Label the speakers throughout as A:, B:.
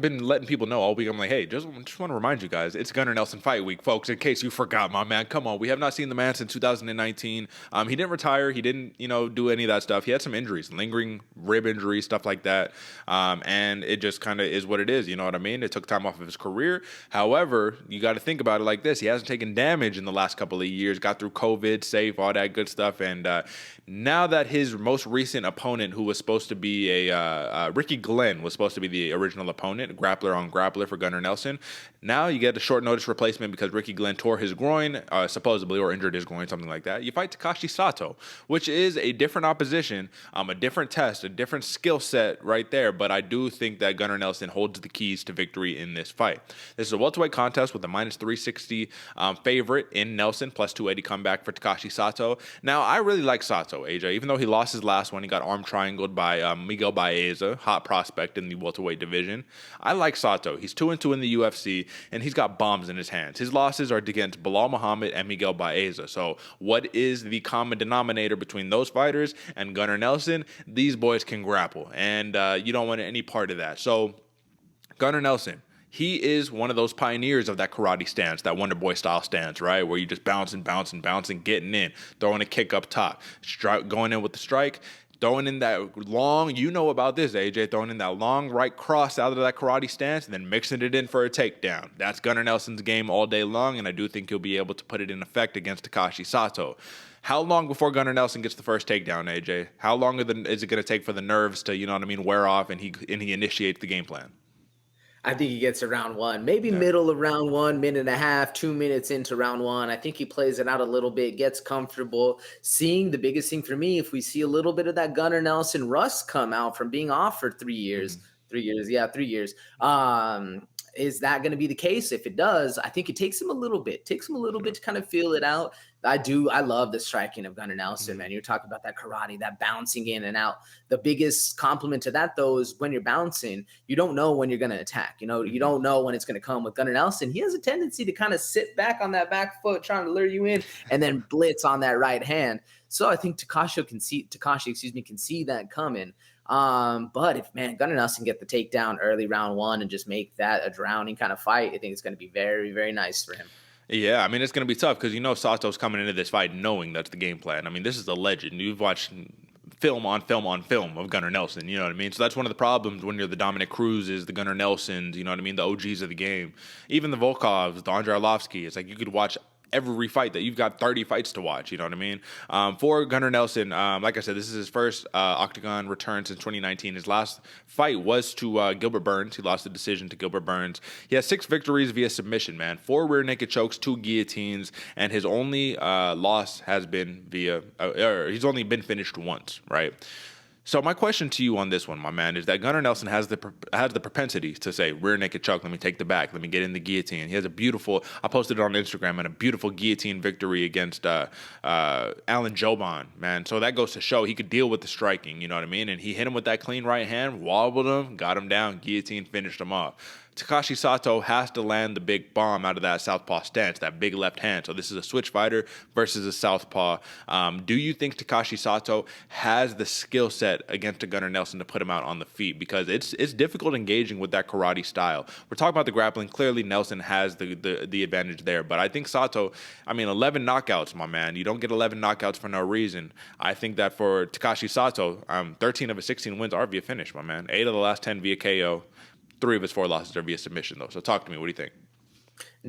A: been letting people know all week. I'm like, hey, just want to remind you guys, it's Gunnar Nelson fight week, folks. In case you forgot, my man, come on, we have not seen the man since 2019. He didn't retire, he didn't, do any of that stuff. He had some injuries, lingering rib injuries, stuff like that, and it just kind of is what it is. You know what I mean? It took time off of his career. However, you got to think about it like this: he hasn't taken damage in the last couple of years. Got through COVID, safe, all that good stuff, and now that his most recent opponent, who was supposed to be Ricky Glenn, was supposed to be the original opponent, grappler on grappler for Gunnar Nelson. Now you get a short notice replacement because Ricky Glenn tore his groin, supposedly, or injured his groin, something like that. You fight Takashi Sato, which is a different opposition, a different test, a different skill set right there. But I do think that Gunnar Nelson holds the keys to victory in this fight. This is a welterweight contest with a minus 360 favorite in Nelson, plus 280 comeback for Takashi Sato. Now, I really like Sato, AJ. Even though he lost his last one, he got arm triangled by Miguel Baeza, hot prospect in the welterweight division. I like Sato. He's 2-2 in the UFC, and he's got bombs in his hands. His losses are against Bilal Muhammad and Miguel Baeza. So what is the common denominator between those fighters and Gunnar Nelson? These boys can grapple, and you don't want any part of that. So Gunnar Nelson, he is one of those pioneers of that karate stance, that Wonder Boy style stance, right? Where you just bouncing, getting in, throwing a kick up top, going in with the strike, throwing in that long, you know about this, AJ, throwing in that long right cross out of that karate stance and then mixing it in for a takedown. That's Gunnar Nelson's game all day long, and I do think he'll be able to put it in effect against Takashi Sato. How long before Gunnar Nelson gets the first takedown, AJ? How long is it going to take for the nerves to, wear off and he initiates the game plan?
B: I think he gets to round one, maybe middle of round 1, minute and a half, 2 minutes into round 1. I think he plays it out a little bit, gets comfortable. Seeing the biggest thing for me, if we see a little bit of that Gunnar Nelson rust come out from being off for 3 years, 3 years, 3 years. Is that going to be the case? If it does, I think it takes him a little bit. To kind of feel it out. I love the striking of Gunnar Nelson, man. You're talking about that karate, that bouncing in and out. The biggest compliment to that, though, is when you're bouncing, you don't know when you're going to attack. You don't know when it's going to come. With Gunnar Nelson, he has a tendency to kind of sit back on that back foot, trying to lure you in, and then blitz on that right hand. So I think Takashi can see that coming. But if Gunnar Nelson get the takedown early round 1 and just make that a drowning kind of fight, I think it's going to be very, very nice for him.
A: Yeah, it's going to be tough because Sato's coming into this fight knowing that's the game plan. This is a legend. You've watched film on film on film of Gunnar Nelson, you know what I mean? So that's one of the problems when you're the Dominic Cruzes, the Gunnar Nelsons, you know what I mean, the OGs of the game. Even the Volkovs, the Andrei Arlovsky, it's like you could watch every fight that you've got 30 fights to watch, you know what I mean? For Gunnar Nelson, like I said, this is his first octagon return since 2019. His last fight was to Gilbert Burns. He lost the decision to Gilbert Burns. He has 6 victories via submission, man. 4 rear naked chokes, 2 guillotines, and his only loss has been he's only been finished once, right? So my question to you on this one, my man, is that Gunnar Nelson has the propensity to say, rear naked choke, let me take the back, let me get in the guillotine. He has I posted it on Instagram, and a beautiful guillotine victory against Alan Joban, man. So that goes to show he could deal with the striking, you know what I mean? And he hit him with that clean right hand, wobbled him, got him down, guillotine, finished him off. Takashi Sato has to land the big bomb out of that southpaw stance, that big left hand. So this is a switch fighter versus a southpaw. Do you think Takashi Sato has the skill set against a Gunnar Nelson to put him out on the feet? Because it's difficult engaging with that karate style. We're talking about the grappling. Clearly, Nelson has the advantage there. But I think Sato, 11 knockouts, my man. You don't get 11 knockouts for no reason. I think that for Takashi Sato, 13 of his 16 wins are via finish, my man. 8 of the last 10 via KO. 3 of his 4 losses are via submission, though. So talk to me. What do you think?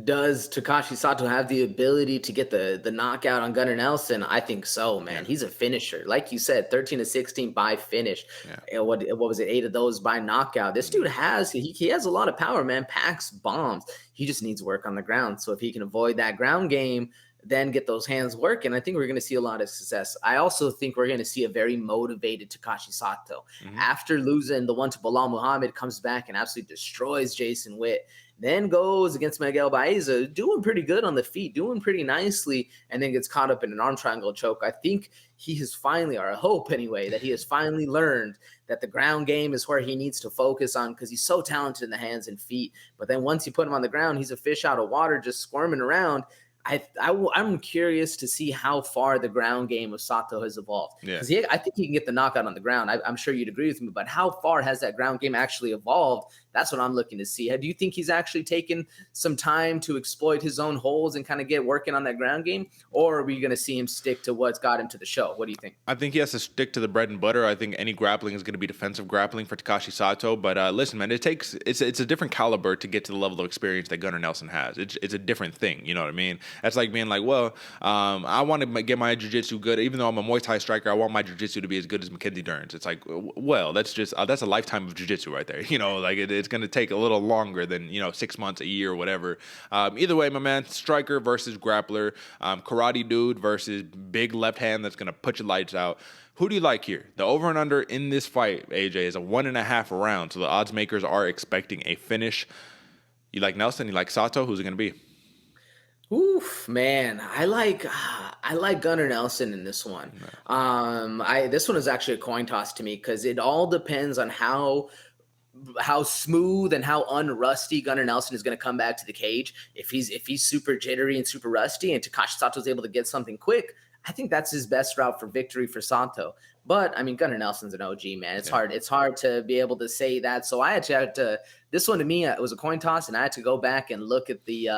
B: Does Takashi Sato have the ability to get the knockout on Gunnar Nelson? I think so, man. He's a finisher. Like you said, 13 of 16 by finish. Yeah. What was it? 8 of those by knockout. This dude has a lot of power, man. Packs bombs. He just needs work on the ground. So if he can avoid that ground game, then get those hands working, I think we're going to see a lot of success. I also think we're going to see a very motivated Takashi Sato. After losing the one to Bilal Muhammad, comes back and absolutely destroys Jason Witt. Then goes against Miguel Baeza, doing pretty good on the feet, doing pretty nicely, and then gets caught up in an arm triangle choke. I think he has finally, or I hope anyway, that he has finally learned that the ground game is where he needs to focus on, because he's so talented in the hands and feet. But then once you put him on the ground, he's a fish out of water, just squirming around. I'm curious to see how far the ground game of Sato has evolved. Because I think he can get the knockout on the ground. I'm sure you'd agree with me, but how far has that ground game actually evolved That's what I'm looking to see. Do you think he's actually taken some time to exploit his own holes and kind of get working on that ground game? Or are we going to see him stick to what's got him to the show? What do you think?
A: I think he has to stick to the bread and butter. I think any grappling is going to be defensive grappling for Takashi Sato. But listen, man, it's a different caliber to get to the level of experience that Gunnar Nelson has. It's a different thing. You know what I mean? That's like being like, well, I want to get my jiu-jitsu good. Even though I'm a Muay Thai striker, I want my jiu-jitsu to be as good as Mackenzie Dern's. It's like, well, that's just that's a lifetime of jiu-jitsu right there. You know, like it's going to take a little longer than 6 months, a year, whatever. Either way, my man, striker versus grappler, karate dude versus big left hand that's going to put your lights out. Who do you like here? The over and under in this fight, AJ, is a 1.5 round. So the odds makers are expecting a finish. You like Nelson? You like Sato? Who's it going to be?
B: Oof, man, I like Gunnar Nelson in this one. This one is actually a coin toss to me because it all depends on how smooth and how unrusty Gunnar Nelson is going to come back to the cage. If he's super jittery and super rusty, and Takashi Sato is able to get something quick, I think that's his best route for victory for Sato. But I mean, Gunnar Nelson's an OG, man. It's hard. It's hard to be able to say that. So I actually had to. This one to me, it was a coin toss, and I had to go back and look at the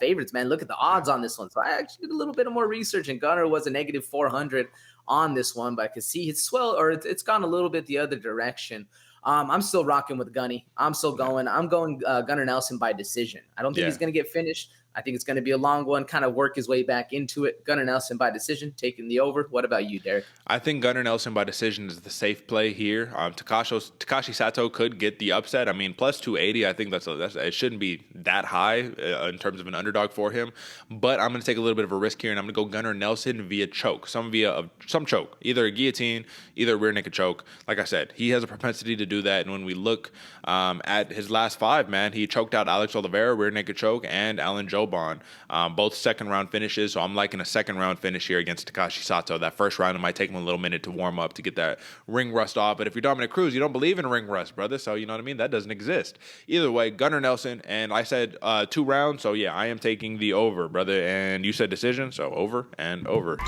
B: favorites, man. Look at the odds on this one. So I actually did a little bit of more research, and Gunnar was a negative 400 on this one, but I could see it's gone a little bit the other direction. I'm still rocking with Gunny. I'm still going. I'm going Gunnar Nelson by decision. I don't think he's going to get finished. I think it's going to be a long one, kind of work his way back into it. Gunnar Nelson by decision, taking the over. What about you, Derek?
A: I think Gunnar Nelson by decision is the safe play here. Takashi Sato could get the upset. I mean, plus 280, I think it shouldn't be that high in terms of an underdog for him. But I'm going to take a little bit of a risk here, and I'm going to go Gunnar Nelson via choke. Some choke. Either a guillotine, either a rear naked choke. Like I said, he has a propensity to do that. And when we look at his last 5, man, he choked out Alex Oliveira, rear naked choke, and Alan Jobon. Both second-round finishes, so I'm liking a second-round finish here against Takashi Sato. That first round, it might take him a little minute to warm up to get that ring rust off, but if you're Dominic Cruz, you don't believe in ring rust, brother, so you know what I mean? That doesn't exist. Either way, Gunnar Nelson, and I said 2 rounds, so yeah, I am taking the over, brother, and you said decision, so over and over.